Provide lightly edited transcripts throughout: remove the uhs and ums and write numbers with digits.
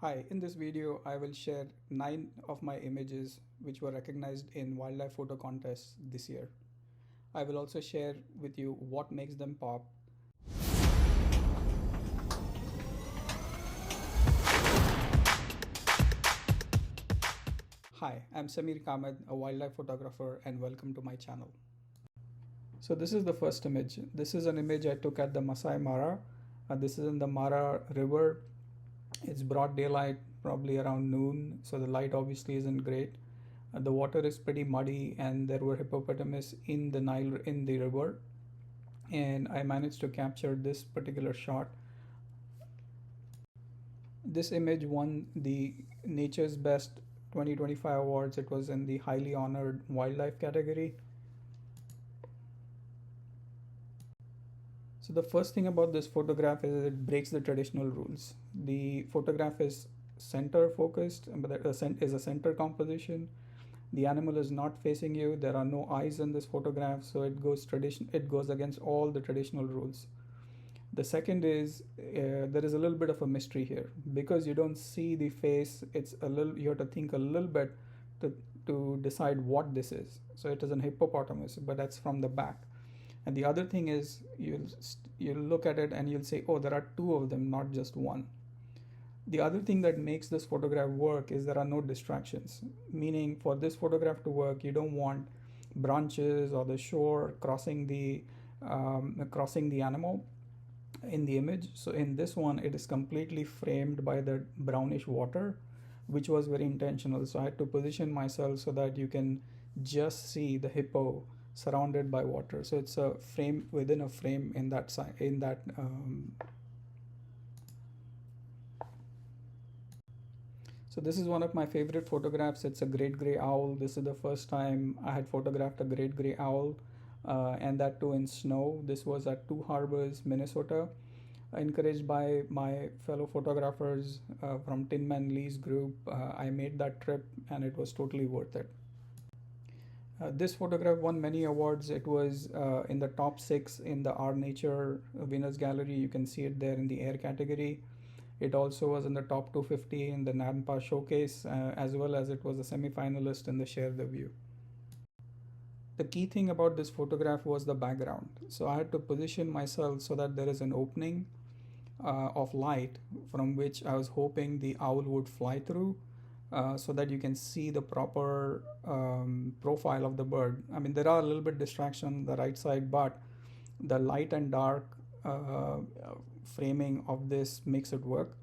Hi, in this video I will share 9 of my images which were recognized in wildlife photo contests this year. I will also share with you what makes them pop. Hi, I'm Samir Kamed, a wildlife photographer, and welcome to my channel. So this is the first image. This is an image I took at the Masai Mara. This is in the Mara River. It's broad daylight, probably around noon, so the light obviously isn't great. The water is pretty muddy, and there were hippopotamus in the Nile in the river, and I managed to capture this particular shot. This image won the Nature's Best 2025 awards. It was in the highly honored wildlife category. So the first thing about this photograph is it breaks the traditional rules. The photograph is center focused, but is a center composition. The animal is not facing you. There are no eyes in this photograph, so it goes against all the traditional rules. The second is there is a little bit of a mystery here because you don't see the face. You have to think a little bit to decide what this is. So it is an hippopotamus, but that's from the back. And the other thing is you'll look at it and you'll say, oh, there are two of them, not just one. The other thing that makes this photograph work is there are no distractions, meaning for this photograph to work, you don't want branches or the shore crossing the animal in the image. So in this one, it is completely framed by the brownish water, which was very intentional. So I had to position myself so that you can just see the hippo surrounded by water. So it's a frame within a frame in that So this is one of my favorite photographs. It's a great gray owl. This is the first time I had photographed a great gray owl, and that too in snow. This was at Two Harbors, Minnesota. Encouraged by my fellow photographers from Tin Man Lee's group, I made that trip and it was totally worth it. This photograph won many awards. It was in the top 6 in the Our Nature Winners Gallery. You can see it there in the air category. It also was in the top 250 in the Nampa Showcase, as well as it was a semi-finalist in the Share the View. The key thing about this photograph was the background. So I had to position myself so that there is an opening of light from which I was hoping the owl would fly through, so that you can see the proper profile of the bird. I mean, there are a little bit distraction on the right side, but the light and dark framing of this makes it work.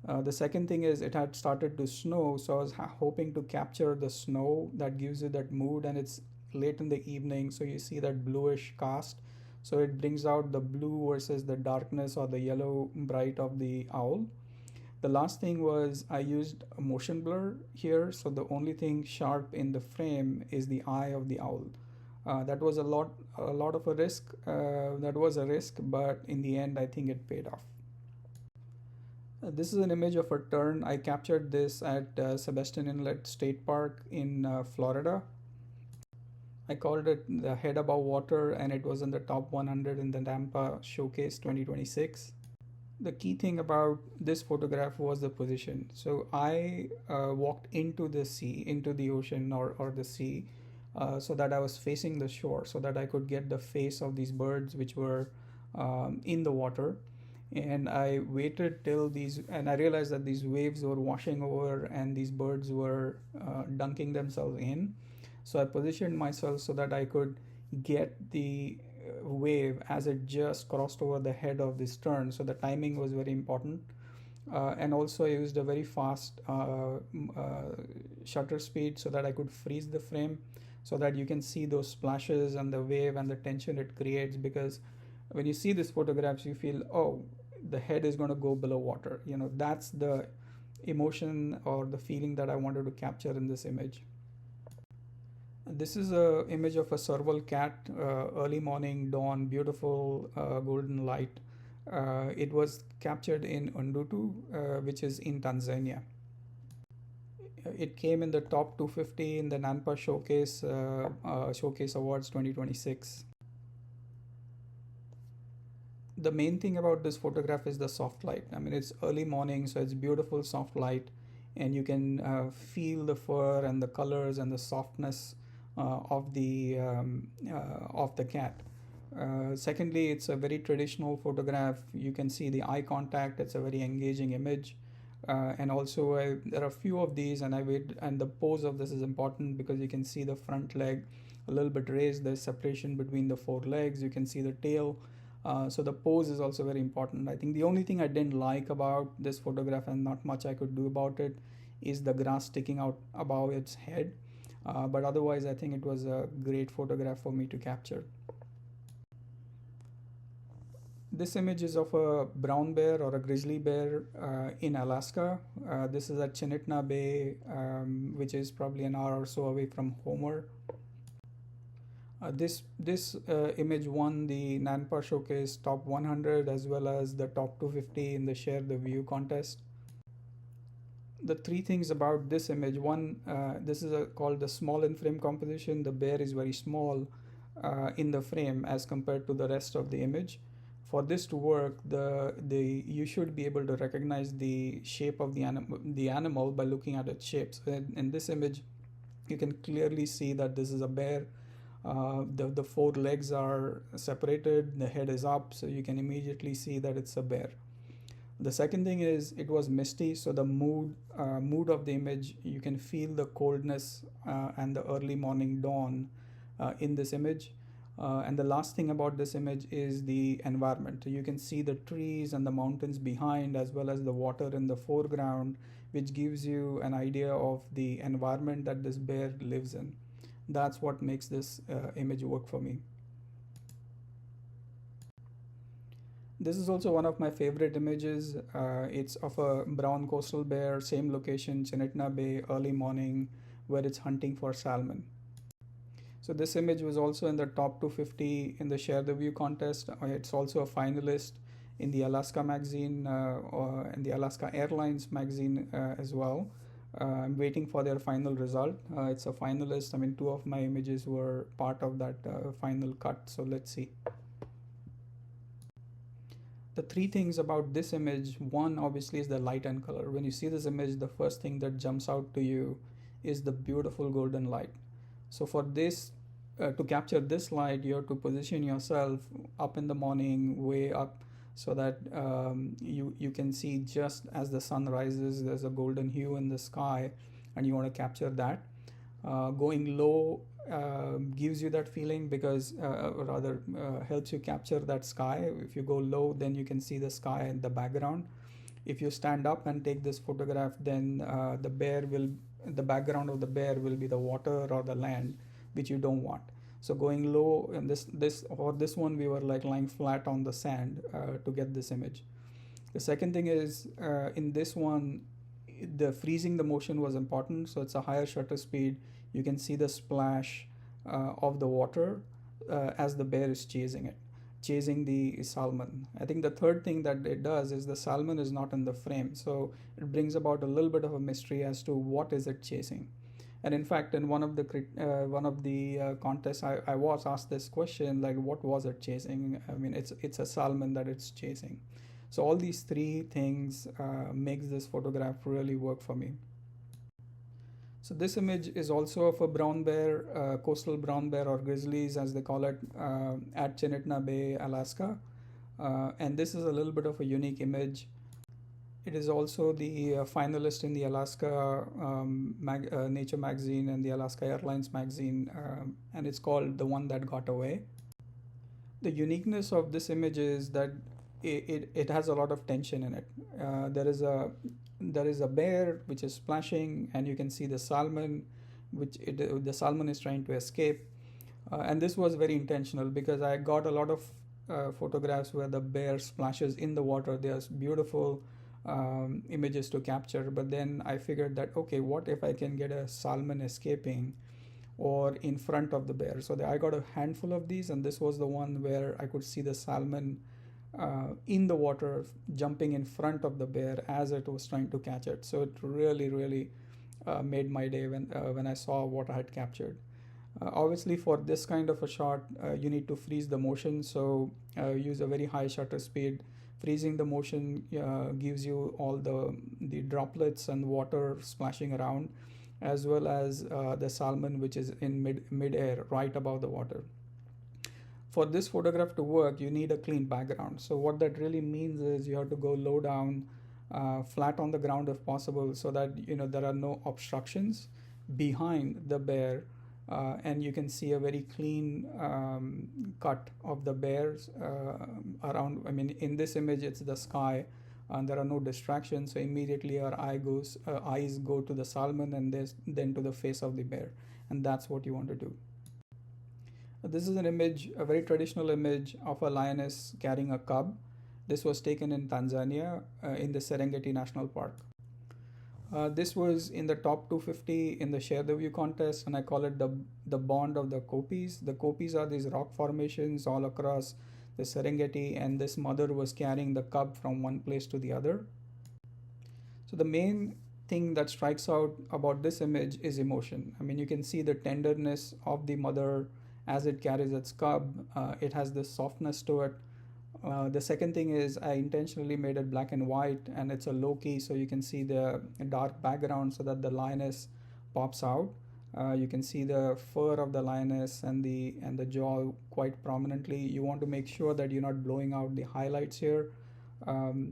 The second thing is it had started to snow, so I was hoping to capture the snow that gives you that mood, and it's late in the evening, so you see that bluish cast. So it brings out the blue versus the darkness or the yellow bright of the owl. The last thing was I used a motion blur here, so the only thing sharp in the frame is the eye of the owl. That was a lot of a risk. That was a risk, but in the end, I think it paid off. This is an image of a tern. I captured this at Sebastian Inlet State Park in Florida. I called it the head above water, and it was in the top 100 in the Nampa Showcase 2026. The key thing about this photograph was the position. So I walked into the sea, into the ocean or the sea, so that I was facing the shore, so that I could get the face of these birds which were in the water. And I waited till and I realized that these waves were washing over and these birds were dunking themselves in. So I positioned myself so that I could get the wave as it just crossed over the head of this tern. So the timing was very important. And also I used a very fast shutter speed so that I could freeze the frame so that you can see those splashes and the wave and the tension it creates, because when you see these photographs you feel, oh, the head is going to go below water. That's the emotion or the feeling that I wanted to capture in this image. This is a image of a serval cat, early morning dawn, beautiful golden light. It was captured in Undutu, which is in Tanzania. It came in the top 250 in the Nampa Showcase Awards 2026. the main thing about this photograph is the soft light. I mean, it's early morning, so it's beautiful soft light, and you can feel the fur and the colors and the softness of the cat. Secondly, it's a very traditional photograph. You can see the eye contact. It's a very engaging image. And also, there are a few of these, and the pose of this is important because you can see the front leg a little bit raised. There's separation between the four legs. You can see the tail. So the pose is also very important. I think the only thing I didn't like about this photograph, and not much I could do about it, is the grass sticking out above its head. But otherwise, I think it was a great photograph for me to capture. This image is of a brown bear or a grizzly bear in Alaska. This is at Chinitna Bay, which is probably an hour or so away from Homer. This image won the NANPA Showcase Top 100 as well as the Top 250 in the Share the View contest. The three things about this image: one, this is called the small in frame composition. The bear is very small in the frame as compared to the rest of the image. For this to work, you should be able to recognize the shape of the animal by looking at its shapes. In this image, you can clearly see that this is a bear. The four legs are separated, the head is up, so you can immediately see that it's a bear. The second thing is it was misty, so the mood of the image, you can feel the coldness and the early morning dawn in this image. And the last thing about this image is the environment. You can see the trees and the mountains behind as well as the water in the foreground, which gives you an idea of the environment that this bear lives in. That's what makes this image work for me. This is also one of my favorite images. It's of a brown coastal bear, same location, Chinitna Bay, early morning, where it's hunting for salmon. So this image was also in the top 250 in the Share the View contest. It's also a finalist in the Alaska magazine and the Alaska Airlines magazine as well. I'm waiting for their final result. It's a finalist. I mean, two of my images were part of that final cut. So let's see. The three things about this image: one, obviously, is the light and color. When you see this image, the first thing that jumps out to you is the beautiful golden light. So for this, to capture this light, you have to position yourself up in the morning, way up, so that you can see just as the sun rises, there's a golden hue in the sky, and you want to capture that. Going low gives you that feeling because, helps you capture that sky. If you go low, then you can see the sky in the background. If you stand up and take this photograph, then the background of the bear will be the water or the land, which you don't want. So going low, and this one we were like lying flat on the sand to get this image. The second thing is in this one, the freezing the motion was important. So it's a higher shutter speed. You can see the splash of the water as the bear is chasing the salmon. I think the third thing that it does is the salmon is not in the frame, so it brings about a little bit of a mystery as to what is it chasing. And in fact, in one of the contests, I was asked this question, like, what was it chasing? I mean, it's a salmon that it's chasing. So all these three things makes this photograph really work for me. So this image is also of a brown bear, coastal brown bear, or grizzlies as they call it, at Chinitna Bay, Alaska. And this is a little bit of a unique image. It is also the finalist in the Alaska Nature magazine and the Alaska Airlines magazine, and it's called The One That Got Away. The uniqueness of this image is that it has a lot of tension in it. There is a bear which is splashing, and you can see the salmon, the salmon is trying to escape. And this was very intentional because I got a lot of photographs where the bear splashes in the water. There's beautiful images to capture, but then I figured that, okay, what if I can get a salmon escaping or in front of the bear? So I got a handful of these, and this was the one where I could see the salmon in the water jumping in front of the bear as it was trying to catch it. So it really made my day when I saw what I had captured. Obviously, for this kind of a shot, you need to freeze the motion, so use a very high shutter speed. Freezing the motion gives you all the droplets and water splashing around, as well as the salmon which is in mid-air right above the water. For this photograph to work, you need a clean background. So what that really means is you have to go low down, flat on the ground if possible, so that there are no obstructions behind the bear, and you can see a very clean cut of the bears around. I mean, in this image, it's the sky, and there are no distractions. So immediately our eyes go to the salmon and then to the face of the bear, and that's what you want to do. This is an image, a very traditional image of a lioness carrying a cub. This was taken in Tanzania in the Serengeti National Park. This was in the top 250 in the Share the View contest, and I call it the bond of the Kopis. The Kopis are these rock formations all across the Serengeti, and this mother was carrying the cub from one place to the other. So the main thing that strikes out about this image is emotion. I mean, you can see the tenderness of the mother as it carries its cub. It has this softness to it. The second thing is I intentionally made it black and white, and it's a low key, so you can see the dark background so that the lioness pops out. You can see the fur of the lioness and the jaw quite prominently. You want to make sure that you're not blowing out the highlights here.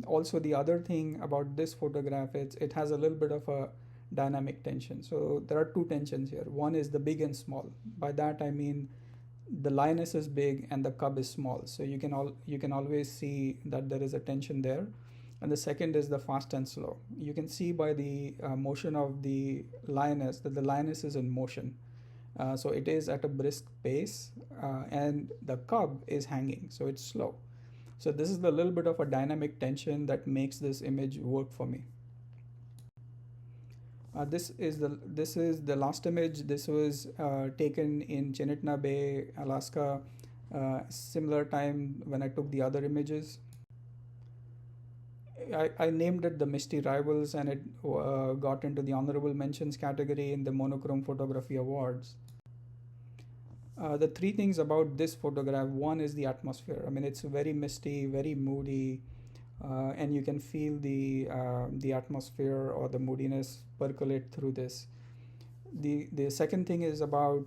Also, the other thing about this photograph, it has a little bit of a dynamic tension. So there are two tensions here. One is the big and small. By that I mean the lioness is big and the cub is small, so you can always see that there is a tension there. And the second is the fast and slow. You can see by the motion of the lioness that the lioness is in motion, so it is at a brisk pace, and the cub is hanging, so it's slow. So this is the little bit of a dynamic tension that makes this image work for me. This is the last image. This was taken in Chinitna Bay, Alaska, similar time when I took the other images. I named it the Misty Rivals, and it got into the honorable mentions category in the Monochrome Photography Awards. The three things about this photograph: one is the atmosphere. I mean, it's very misty, very moody, and you can feel the atmosphere or the moodiness percolate through this. The second thing is about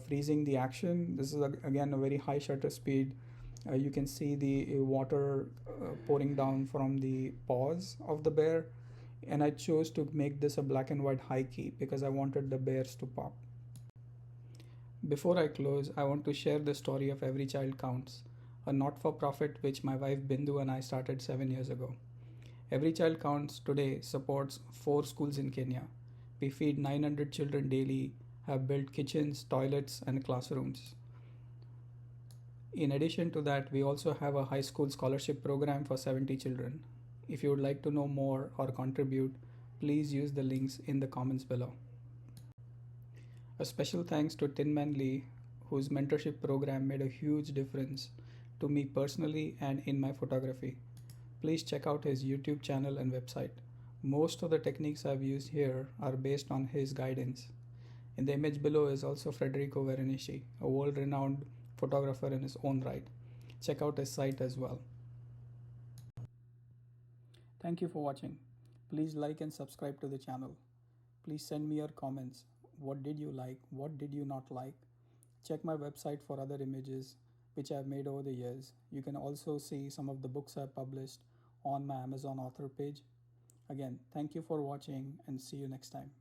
freezing the action. This is again a very high shutter speed. You can see the water pouring down from the paws of the bear, and I chose to make this a black and white high key because I wanted the bears to pop. Before I close, I want to share the story of Every Child Counts, a not-for-profit which my wife Bindu and I started 7 years ago. Every Child Counts today supports 4 schools in Kenya. We feed 900 children daily, have built kitchens, toilets, and classrooms. In addition to that, we also have a high school scholarship program for 70 children. If you would like to know more or contribute, please use the links in the comments below. A special thanks to Tin Man Lee, whose mentorship program made a huge difference to me personally and in my photography. Please check out his YouTube channel and website. Most of the techniques I've used here are based on his guidance. In the image below is also Federico Veronici, a world-renowned photographer in his own right. Check out his site as well. Thank you for watching. Please like and subscribe to the channel. Please send me your comments. What did you like? What did you not like? Check my website for other images which I've made over the years. You can also see some of the books I've published on my Amazon author page. Again, thank you for watching and see you next time.